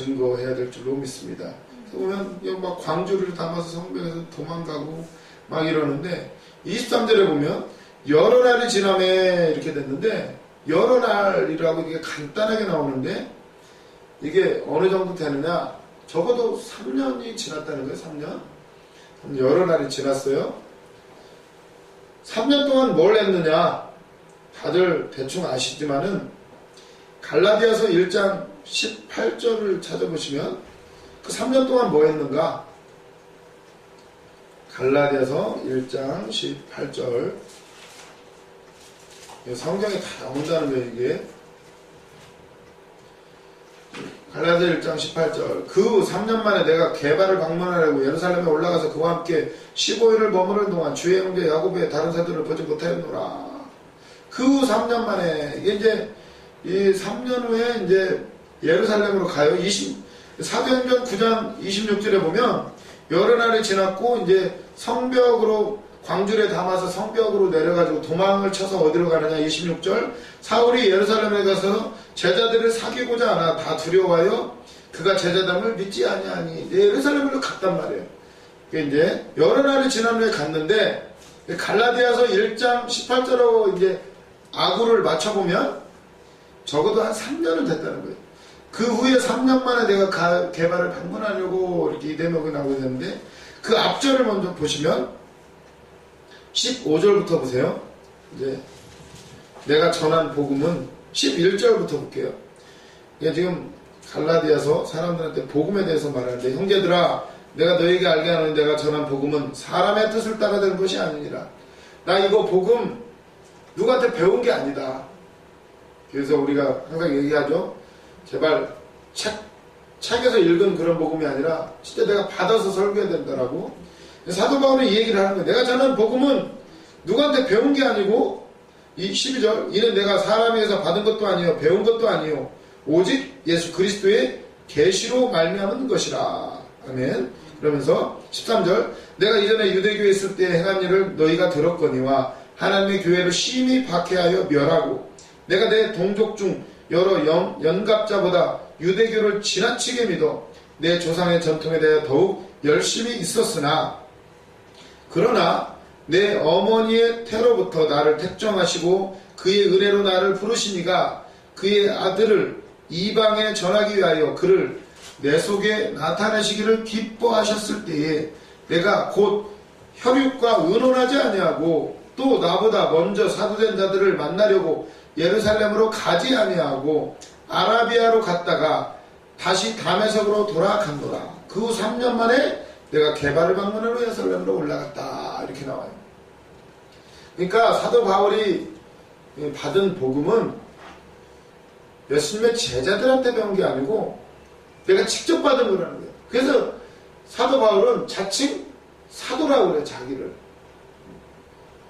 증거해야 될 줄로 믿습니다. 보면 막 광주를 담아서 성벽에서 도망가고 막 이러는데 23절에 보면 여러 날이 지남에 이렇게 됐는데 여러 날이라고 이게 간단하게 나오는데 이게 어느 정도 되느냐, 적어도 3년이 지났다는 거예요. 3년 여러 날이 지났어요. 3년 동안 뭘 했느냐, 다들 대충 아시지만은 갈라디아서 1장 18절을 찾아보시면 그 3년 동안 뭐 했는가, 갈라디아서 1장 18절, 성경에 다 나온다는 거예요. 이게 갈라디아 1장 18절, 그 3년 만에 내가 게바를 방문하려고 예루살렘에 올라가서 그와 함께 15일을 머무르는 동안 주의 형제 야고보의 다른 사도를 보지 못하였노라. 그 3년 만에, 이게 이제 이 3년 후에 이제 예루살렘으로 가요. 사도행전 9장 26절에 보면 여러 날이 지났고 이제 성벽으로, 광주에 담아서 성벽으로 내려가지고 도망을 쳐서 어디로 가느냐. 26절, 사울이 예루살렘에 가서 제자들을 사귀고자 하나 다 두려워하여 그가 제자됨을 믿지 아니하니 예루살렘으로 갔단 말이에요. 이제 여러 날이 지난 후에 갔는데 갈라디아서 1장 18절하고 이제 아구를 맞춰보면 적어도 한 3년은 됐다는 거예요. 그 후에 3년 만에 내가 게바를 방문하려고 이렇게 이 대목이 나오게 되는데, 그 앞절을 먼저 보시면 15절부터 보세요. 이제 내가 전한 복음은 11절부터 볼게요. 이게 지금 갈라디아서 사람들한테 복음에 대해서 말하는데, 형제들아 내가 너희에게 알게 하노니 내가 전한 복음은 사람의 뜻을 따라 된 것이 아니니라. 나 이거 복음 누구한테 배운 게 아니다. 그래서 우리가 항상 얘기하죠. 제발 책에서 읽은 그런 복음이 아니라 진짜 내가 받아서 설교해야 된다라고. 사도 바울은 이 얘기를 하는 거예요. 내가 전한 복음은 누구한테 배운 게 아니고, 이 12절, 이는 내가 사람에게서 받은 것도 아니요 배운 것도 아니요 오직 예수 그리스도의 계시로 말미암은 것이라. 아멘. 그러면서 13절, 내가 이전에 유대교에 있을 때 행한 일을 너희가 들었거니와 하나님의 교회를 심히 박해하여 멸하고 내가 내 동족 중 여러 연갑자보다 유대교를 지나치게 믿어 내 조상의 전통에 대해 더욱 열심히 있었으나, 그러나 내 어머니의 태로부터 나를 택정하시고 그의 은혜로 나를 부르시니가 그의 아들을 이방에 전하기 위하여 그를 내 속에 나타내시기를 기뻐하셨을 때에 내가 곧 혈육과 의논하지 아니하고 또 나보다 먼저 사도된 자들을 만나려고 예루살렘으로 가지 아니하고 아라비아로 갔다가 다시 다메섹으로 돌아갔노라. 그 후 3년 만에 내가 게바를 방문하러 예루살렘으로 올라갔다. 이렇게 나와요. 그러니까 사도 바울이 받은 복음은 예수님의 제자들한테 배운 게 아니고 내가 직접 받은 거라는 거예요. 그래서 사도 바울은 자칭 사도라고 그래, 자기를.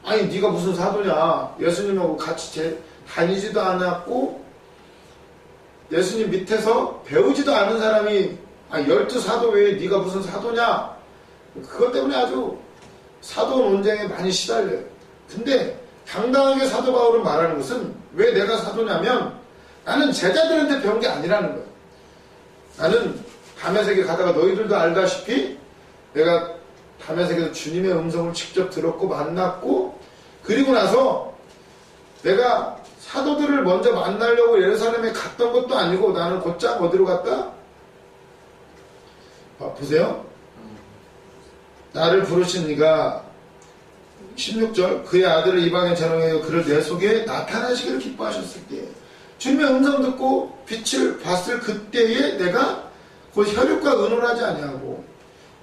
아니 네가 무슨 사도냐, 예수님하고 같이 다니지도 않았고 예수님 밑에서 배우지도 않은 사람이 12사도 외에 네가 무슨 사도냐, 그것 때문에 아주 사도 논쟁에 많이 시달려요. 근데 당당하게 사도 바울은 말하는 것은, 왜 내가 사도냐면 나는 제자들한테 배운 게 아니라는 거예요. 나는 다메섹에 가다가 너희들도 알다시피 내가 다메섹에서 주님의 음성을 직접 들었고 만났고, 그리고 나서 내가 사도들을 먼저 만나려고 예루살렘에 갔던 것도 아니고 나는 곧장 어디로 갔다? 보세요. 나를 부르신 이가 16절, 그의 아들을 이방에 전하여 그를 내 속에 나타나시기를 기뻐하셨을 때, 주님의 음성 듣고 빛을 봤을 그때에 내가 곧 혈육과 의논하지 아니하고,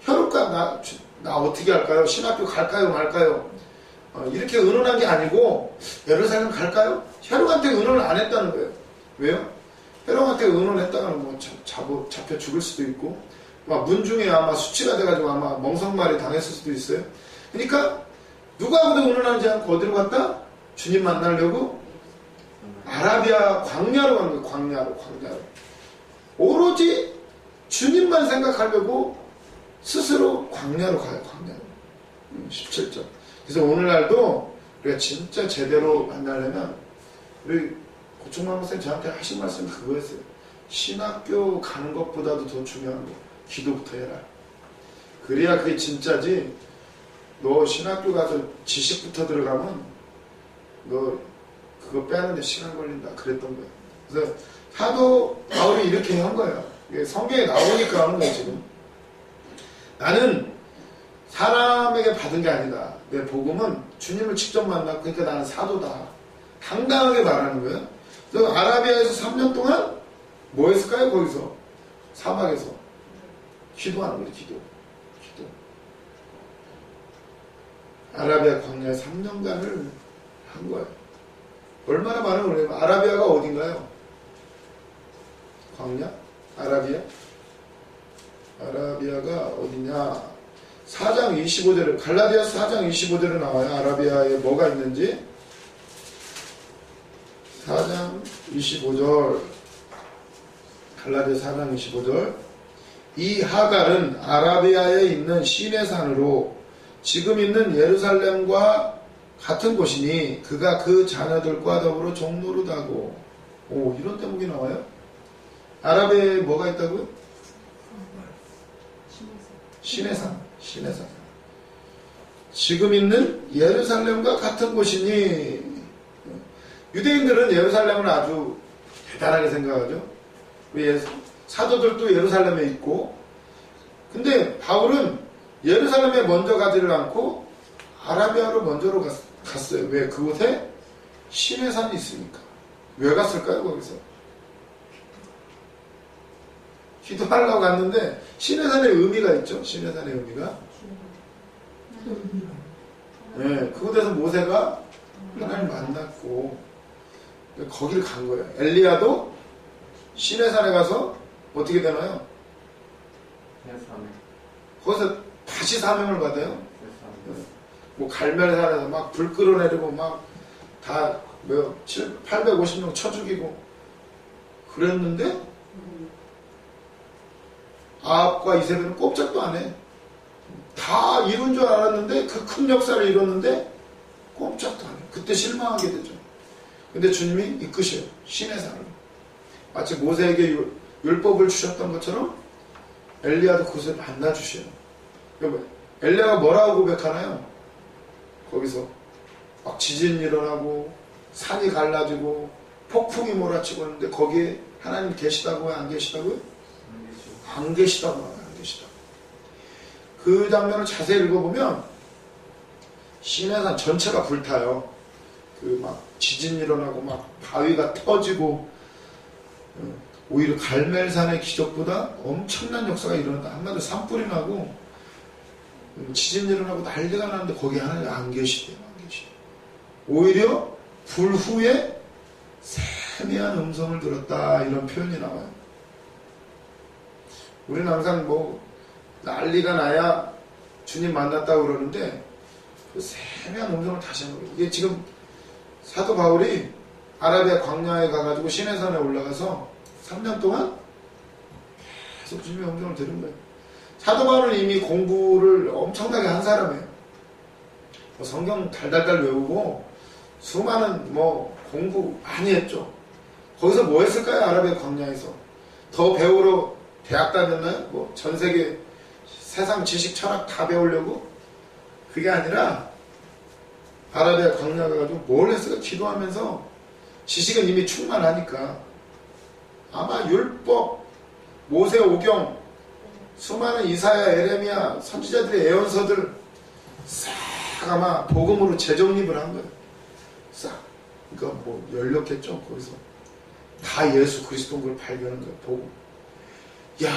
혈육과 나 어떻게 할까요? 신학교 갈까요 말까요? 이렇게 의논한 게 아니고 예루살렘 갈까요? 혈육한테 의논을 안 했다는 거예요. 왜요? 혈육한테 의논했다가는 뭐 잡혀 죽을 수도 있고, 막 문중에 아마 수치가 돼가지고 아마 멍석말이 당했을 수도 있어요. 그러니까 누구하고도 의논하지 않고 어디로 갔다? 주님 만나려고 아라비아 광야로 간 거예요. 광야로. 오로지 주님만 생각하려고 스스로 광야로 가요. 광야로. 17절. 그래서 오늘날도 우리가 진짜 제대로 만나려면, 우리 고충만 목사님 저한테 하신 말씀이 그거였어요. 신학교 가는 것보다도 더 중요한 거 기도부터 해라. 그래야 그게 진짜지. 너 신학교 가서 지식부터 들어가면 너 그거 빼는데 시간 걸린다 그랬던 거야. 그래서 사도 바울이 이렇게 한 거예요. 성경에 나오니까 하는 거야. 지금 나는 사람에게 받은 게 아니다. 내 복음은 주님을 직접 만났고, 그러니까 나는 사도다. 당당하게 말하는 거예요. 그래서 아라비아에서 3년 동안 뭐 했을까요? 거기서 사막에서 기도하는 거예요. 기도. 아라비아 광야에 3년간을 한 거예요. 얼마나 많은 거예요? 아라비아가 어딘가요? 광야? 아라비아가 어디냐? 4장 25절에 갈라디아서 4장 25절에 나와요. 아라비아에 뭐가 있는지. 4장 25절 갈라디아 4장 25절 이 하갈은 아라비아에 있는 시내산으로 지금 있는 예루살렘과 같은 곳이니 그가 그 자녀들과 더불어 종노릇하고. 오, 이런 대목이 나와요? 아라비아에 뭐가 있다고요? 시내산. 지금 있는 예루살렘과 같은 곳이니. 유대인들은 예루살렘을 아주 대단하게 생각하죠. 우리 사도들도 예루살렘에 있고. 근데 바울은 예루살렘에 먼저 가지를 않고 아라비아로 먼저로 갔어요. 왜? 그곳에 시내산이 있으니까. 왜 갔을까요? 거기서 기도하려고 갔는데 시내산의 의미가 있죠. 시내산의 의미가. 네, 그곳에서 모세가 하나님 만났고 거기를 간 거예요. 엘리야도 시내산에 가서 어떻게 되나요? 거기서 다시 사명을 받아요. 뭐 갈멜산에서 막 불 끌어내리고 막 다 850명 쳐 죽이고 그랬는데 아합과 이세벨은 꼼짝도 안 해. 다 이룬 줄 알았는데 그 큰 역사를 이뤘는데 꼼짝도 안 해. 그때 실망하게 되죠. 근데 주님이 이끄셔요. 시내산을. 마치 모세에게 율법을 주셨던 것처럼 엘리야도 그것을 만나주셔요. 엘리야가 뭐라고 고백하나요? 거기서 막 지진이 일어나고 산이 갈라지고 폭풍이 몰아치고 있는데 거기에 하나님 계시다고요? 안 계시다고요? 안 계시다고. 그 장면을 자세히 읽어보면 시내산 전체가 불타요. 그 막 지진 일어나고 막 바위가 터지고 오히려 갈멜산의 기적보다 엄청난 역사가 일어난다. 한마디로 산불이 나고 지진 일어나고 난리가 나는데 거기 하나님 안 계시대요. 오히려 불 후에 세미한 음성을 들었다. 이런 표현이 나와요. 우리는 항상 뭐 난리가 나야 주님 만났다고 그러는데 그 세미한 음성을 다시 하는 거예요. 이게 지금 사도 바울이 아라비아 광야에 가가지고 시내산에 올라가서 3년 동안 계속 주님의 음성을 들은 거예요. 사도 바울은 이미 공부를 엄청나게 한 사람이에요. 성경 달달달 외우고 수많은 공부 많이 했죠. 거기서 뭐 했을까요? 아라비아 광야에서 더 배우러 대학 다녔나요? 전 세계 세상 지식 철학 다 배우려고? 그게 아니라 아라비아 광야 가가지고 뭘 했을까? 기도하면서 지식은 이미 충만하니까 아마 율법, 모세 오경, 수많은 이사야, 에레미야 선지자들의 예언서들 싹 아마 복음으로 재정립을 한 거예요. 싹. 그러니까 열렸겠죠. 거기서 다 예수 그리스도인 걸 발견한 거예요. 복음. 야,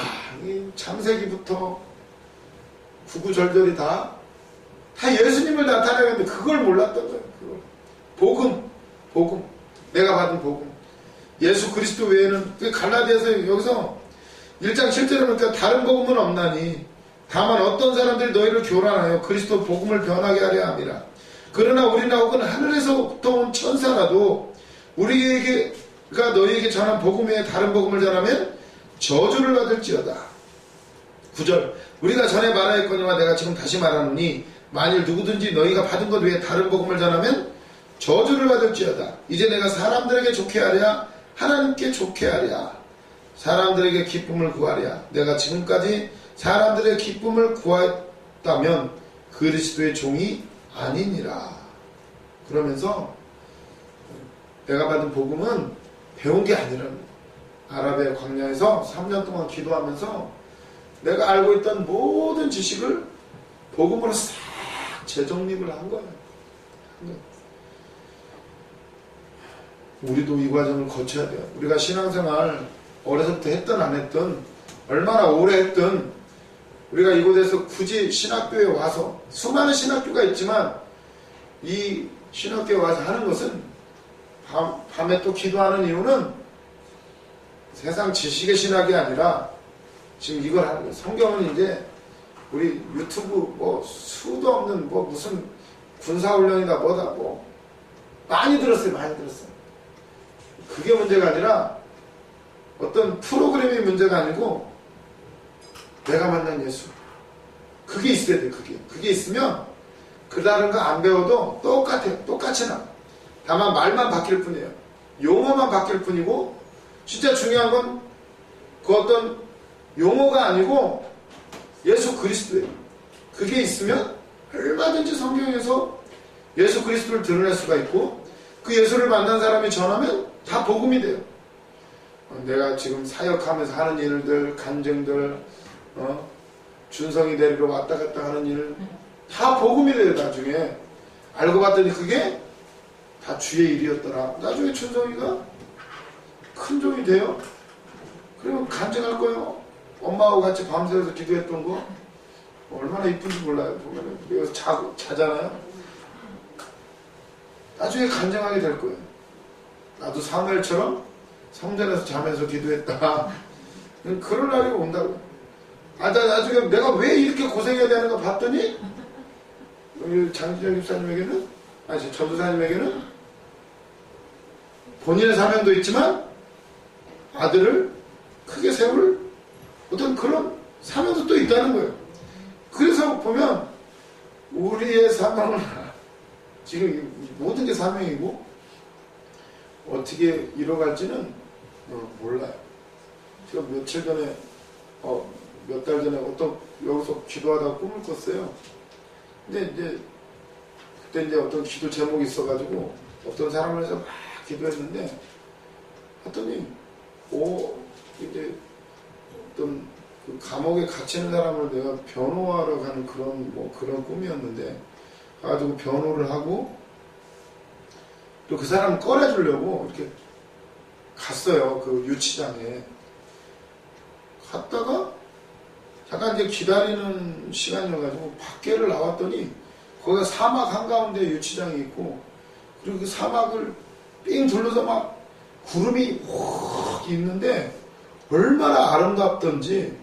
이 창세기부터 구구절절이 다 예수님을 나타내는데 그걸 몰랐던 거예요. 그걸. 복음. 내가 받은 복음. 예수 그리스도 외에는 갈라디아서 여기서 1장 7절에 보니까 다른 복음은 없나니 다만 어떤 사람들이 너희를 교란하여 그리스도 복음을 변하게 하려 함이라. 그러나 우리나 혹은 하늘에서부터 온 천사라도 우리가 너희에게 전한 복음 외에 다른 복음을 전하면 저주를 받을지어다. 9절 우리가 전에 말하였거니와 내가 지금 다시 말하노니 만일 누구든지 너희가 받은 것 외에 다른 복음을 전하면 저주를 받을지어다. 이제 내가 사람들에게 좋게 하랴 하나님께 좋게 하랴. 사람들에게 기쁨을 구하랴. 내가 지금까지 사람들의 기쁨을 구하였다면 그리스도의 종이 아니니라. 그러면서 내가 받은 복음은 배운 게 아니라는 거예요. 아라비아 광야에서 3년 동안 기도하면서 내가 알고 있던 모든 지식을 복음으로 싹 재정립을 한 거예요. 우리도 이 과정을 거쳐야 돼요. 우리가 신앙생활 어려서부터 했든 안 했든 얼마나 오래 했든 우리가 이곳에서 굳이 신학교에 와서 수많은 신학교가 있지만 이 신학교에 와서 하는 것은 밤에 또 기도하는 이유는 세상 지식의 신학이 아니라 지금 이걸 하는 거예요. 성경은 이제 우리 유튜브 뭐 수도 없는 뭐 무슨 군사훈련이다 뭐다 뭐 많이 들었어요. 많이 들었어요. 그게 문제가 아니라 어떤 프로그램이 문제가 아니고 내가 만난 예수 그게 있어야 돼. 그게 있으면 그 다른 거 안 배워도 똑같아요. 똑같이 나. 다만 말만 바뀔 뿐이에요. 용어만 바뀔 뿐이고 진짜 중요한 건 그 어떤 용어가 아니고 예수 그리스도예요. 그게 있으면 얼마든지 성경에서 예수 그리스도를 드러낼 수가 있고 그 예수를 만난 사람이 전하면 다 복음이 돼요. 내가 지금 사역하면서 하는 일들, 간증들, 준성이 데리러 왔다 갔다 하는 일 다 복음이 돼요. 나중에 알고 봤더니 그게 다 주의 일이었더라. 나중에 준성이가 큰 종이 돼요. 그러면 간증할 거예요. 엄마하고 같이 밤새워서 기도했던 거 얼마나 이쁜지 몰라요. 보면 여기서 자잖아요. 나중에 간증하게 될 거예요. 나도 사무엘처럼 성전에서 자면서 기도했다. 그럴 날이 온다고. 나중에 내가 왜 이렇게 고생해야 되는가 봤더니 장진영 집사님에게는 전도사님에게는 본인의 사명도 있지만 아들을 크게 세울 어떤 그런 사명도 또 있다는 거예요. 그래서 보면 우리의 사명은 지금 모든 게 사명이고 어떻게 이뤄갈지는 몰라요. 제가 며칠 전에 몇 달 전에 여기서 기도하다가 꿈을 꿨어요. 근데 그때 이제 어떤 기도 제목이 있어가지고 어떤 사람을 해서 막 기도했는데 했더니 이제 어떤 그 감옥에 갇히는 사람을 내가 변호하러 가는 그런 꿈이었는데 가지고 변호를 하고 또 그 사람을 꺼내주려고 이렇게 갔어요. 그 유치장에 갔다가 잠깐 이제 기다리는 시간이어가지고 밖에를 나왔더니 거기가 사막 한가운데 유치장이 있고 그리고 그 사막을 삥 둘러서 막 구름이 확 있는데 얼마나 아름답던지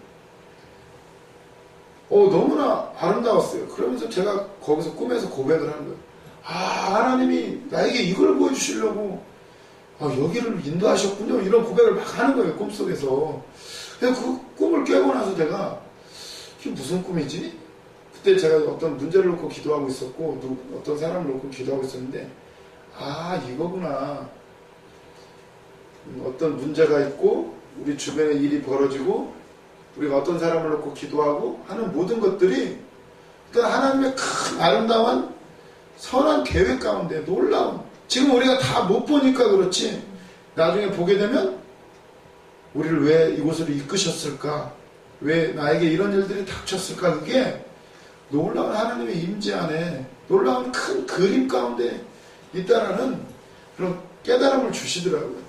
너무나 아름다웠어요. 그러면서 제가 거기서 꿈에서 고백을 하는 거예요. 하나님이 나에게 이걸 보여주시려고 여기를 인도하셨군요. 이런 고백을 막 하는 거예요. 꿈속에서. 그래서 그 꿈을 깨고 나서 제가 이게 무슨 꿈이지? 그때 제가 어떤 문제를 놓고 기도하고 있었고 어떤 사람을 놓고 기도하고 있었는데 이거구나. 어떤 문제가 있고 우리 주변에 일이 벌어지고 우리가 어떤 사람을 놓고 기도하고 하는 모든 것들이 어떤 하나님의 큰 아름다운 선한 계획 가운데 놀라운 지금 우리가 다 못 보니까 그렇지 나중에 보게 되면 우리를 왜 이곳으로 이끄셨을까? 왜 나에게 이런 일들이 닥쳤을까? 그게 놀라운 하나님의 임재 안에 놀라운 큰 그림 가운데 있다라는 그런 깨달음을 주시더라고요.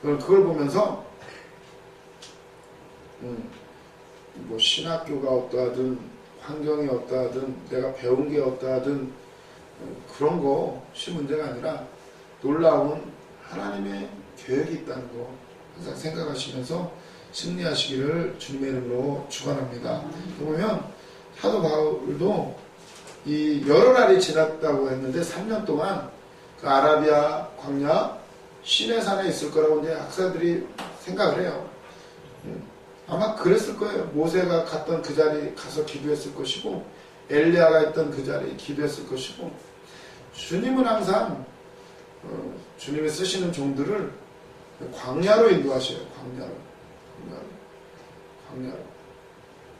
그걸 보면서 뭐 신학교가 어떠하든 환경이 어떠하든 내가 배운 게 어떠하든 그런 것이 문제가 아니라 놀라운 하나님의 계획이 있다는 거 항상 생각하시면서 승리하시기를 주님의 이름으로 축원합니다. 보면 사도 바울도 이 여러 날이 지났다고 했는데 3년 동안 그 아라비아 광야 시내산에 있을 거라고 이제 학사들이 생각을 해요. 아마 그랬을 거예요. 모세가 갔던 그 자리에 가서 기도했을 것이고 엘리야가 있던 그 자리에 기도했을 것이고 주님은 항상 주님이 쓰시는 종들을 광야로 인도하셔요. 광야로. 광야로.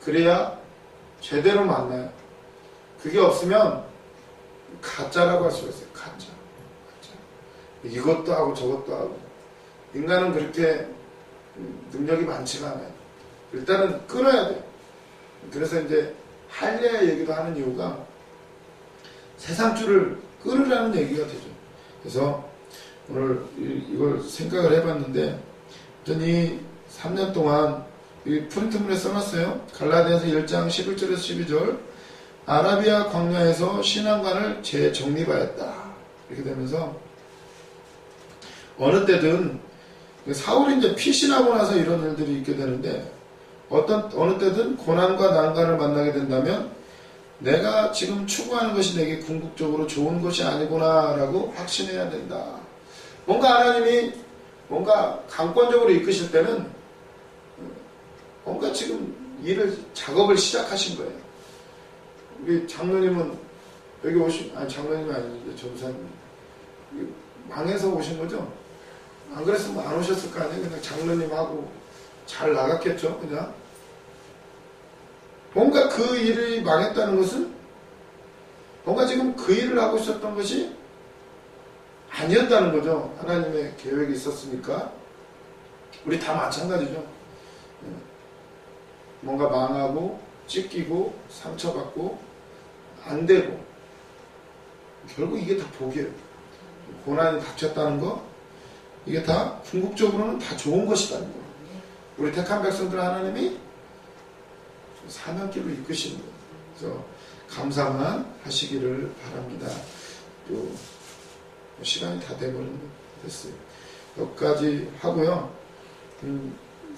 그래야 제대로 만나요. 그게 없으면 가짜라고 할 수가 있어요. 가짜. 이것도 하고 저것도 하고. 인간은 그렇게 능력이 많지가 않아요. 일단은 끊어야 돼요. 그래서 이제 할례 얘기도 하는 이유가 세상줄을 끊으라는 얘기가 되죠. 그래서 오늘 이걸 생각을 해봤는데, 이 3년 동안 이 프린트물에 써놨어요. 갈라디아서 1장 11절에서 12절. 아라비아 광야에서 신앙관을 재정립하였다. 이렇게 되면서 어느 때든 사울이 이제 피신하고 나서 이런 일들이 있게 되는데, 어느 때든 고난과 난관을 만나게 된다면 내가 지금 추구하는 것이 내게 궁극적으로 좋은 것이 아니구나라고 확신해야 된다. 뭔가 하나님이 뭔가 강권적으로 이끄실 때는 뭔가 지금 작업을 시작하신 거예요. 우리 장로님은 여기 장로님이 아니죠. 전사님. 망해서 오신 거죠? 안 그랬으면 안 오셨을 거 아니에요? 그냥 장로님하고 잘 나갔겠죠? 그냥. 뭔가 그 일이 망했다는 것은 뭔가 지금 그 일을 하고 있었던 것이 아니었다는 거죠. 하나님의 계획이 있었으니까. 우리 다 마찬가지죠. 뭔가 망하고 찢기고 상처받고 안 되고 결국 이게 다 복이에요. 고난이 닥쳤다는 거, 이게 다 궁극적으로는 다 좋은 것이라는 거. 우리 택한 백성들 하나님이 사명길로 이끄시는 거예요. 그래서 감사만 하시기를 바랍니다. 또 시간이 다 됐어요. 여기까지 하고요.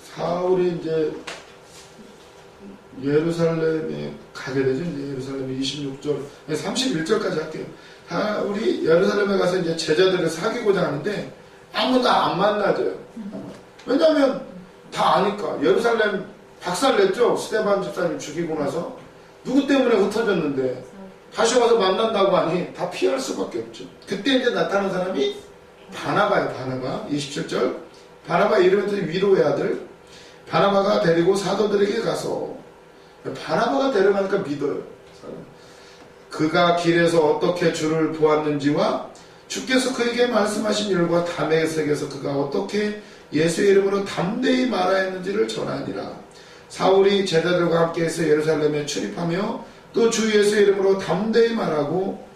사울이 이제 예루살렘에 가게 되죠. 이제 예루살렘에 26절, 31절까지 할게요. 사울이 예루살렘에 가서 이제 제자들을 사귀고자 하는데 아무도 안 만나줘요. 왜냐하면 다 아니까. 예루살렘 박살냈죠. 스데반 집사님 죽이고 나서. 누구 때문에 흩어졌는데 다시 와서 만난다고 하니 다 피할 수밖에 없죠. 그때 이제 나타난 사람이 바나바예요. 바나바 27절. 바나바 이름은 위로의 아들. 바나바가 데리고 사도들에게 가서, 바나바가 데려가니까 믿어요. 그가 길에서 어떻게 주를 보았는지와 주께서 그에게 말씀하신 일과 다메섹에서 그가 어떻게 예수의 이름으로 담대히 말하였는지를 전하니라. 사울이 제자들과 함께해서 예루살렘에 출입하며 또 주 예수의 이름으로 담대히 말하고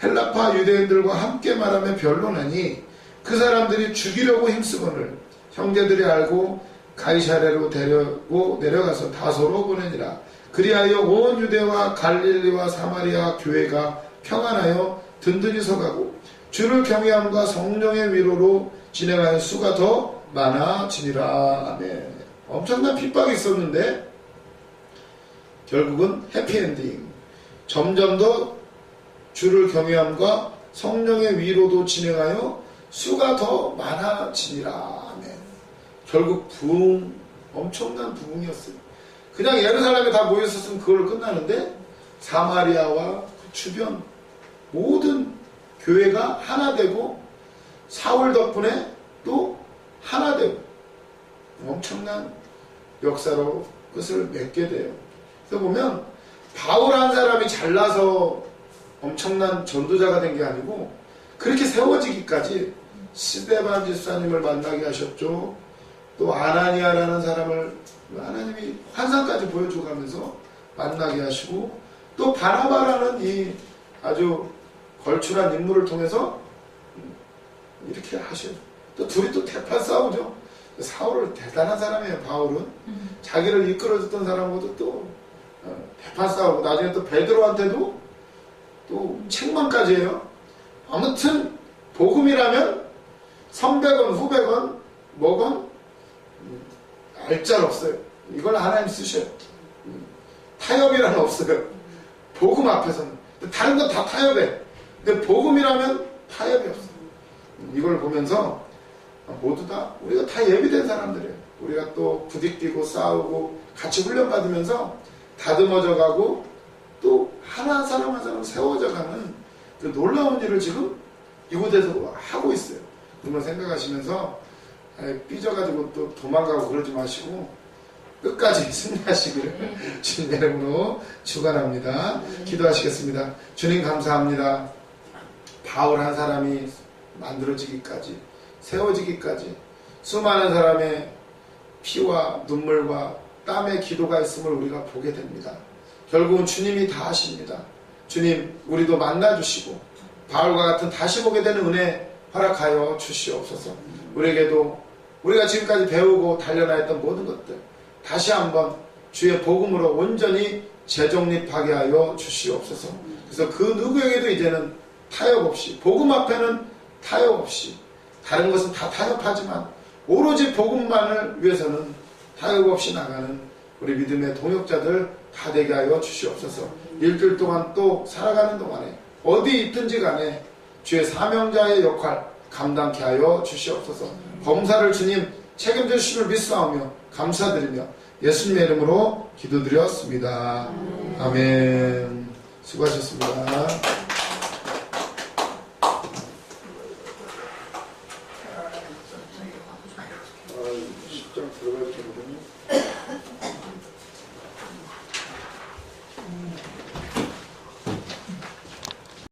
헬라파 유대인들과 함께 말하며 변론하니 그 사람들이 죽이려고 힘쓰거늘 형제들이 알고 가이사랴로 데리고 내려가서 다소로 보내니라. 그리하여 온 유대와 갈릴리와 사마리아 교회가 평안하여 든든히 서가고 주를 경외함과 성령의 위로로 진행하는 수가 더 많아지니라. 아멘. 엄청난 핍박이 있었는데 결국은 해피엔딩. 점점 더 주를 경외함과 성령의 위로도 진행하여 수가 더 많아지니라. 아멘. 결국 부흥, 엄청난 부흥이었어요. 그냥 예루살렘에 다 모였었으면 그걸로 끝나는데 사마리아와 그 주변 모든 교회가 하나 되고 사울 덕분에 또 하나 되고 엄청난 역사로 끝을 맺게 돼요. 그래서 보면 바울 한 사람이 잘나서 엄청난 전도자가 된 게 아니고 그렇게 세워지기까지 스데반 집사님을 만나게 하셨죠. 또 아나니아라는 사람을 하나님이 환상까지 보여줘가면서 만나게 하시고, 또 바나바라는 이 아주 걸출한 인물을 통해서 이렇게 하셔요. 또 둘이 또 대판 싸우죠. 사울은 대단한 사람이에요. 바울은 자기를 이끌어줬던 사람하고도 또 대판 싸우고, 나중에 또 베드로한테도 또 책망까지 해요. 아무튼 복음이라면 선배건 후배건 뭐건 알짤 없어요. 이걸 하나님 쓰셔요. 타협이란 없어요. 복음 앞에서는. 다른 건 다 타협해. 근데 복음이라면 타협이 없어요. 이걸 보면서 모두 다 우리가 다 예비된 사람들이에요. 우리가 또 부딪히고 싸우고 같이 훈련받으면서 다듬어져 가고 또 하나 사람 한 사람 세워져 가는 그 놀라운 일을 지금 이곳에서 하고 있어요. 그런 걸 생각하시면서 삐져가지고 또 도망가고 그러지 마시고 끝까지 승리하시기를 주님의 이름으로 축원합니다. 기도하시겠습니다. 주님 감사합니다. 바울 한 사람이 만들어지기까지, 세워지기까지 수많은 사람의 피와 눈물과 땀의 기도가 있음을 우리가 보게 됩니다. 결국은 주님이 다 하십니다. 주님, 우리도 만나주시고 바울과 같은 다시 보게 되는 은혜 허락하여 주시옵소서. 우리에게도 우리가 지금까지 배우고 단련하였던 모든 것들 다시 한번 주의 복음으로 온전히 재정립하게 하여 주시옵소서. 그래서 그 누구에게도 이제는 타협 없이, 복음 앞에는 타협 없이, 다른 것은 다 타협하지만 오로지 복음만을 위해서는 타협 없이 나가는 우리 믿음의 동역자들 다 되게 하여 주시옵소서. 일주일 동안 또 살아가는 동안에 어디 있든지 간에 주의 사명자의 역할 감당케 하여 주시옵소서. 범사를 주님 책임져 주심을 믿사오며 감사드리며 예수님의 이름으로 기도드렸습니다. 아멘. 수고하셨습니다.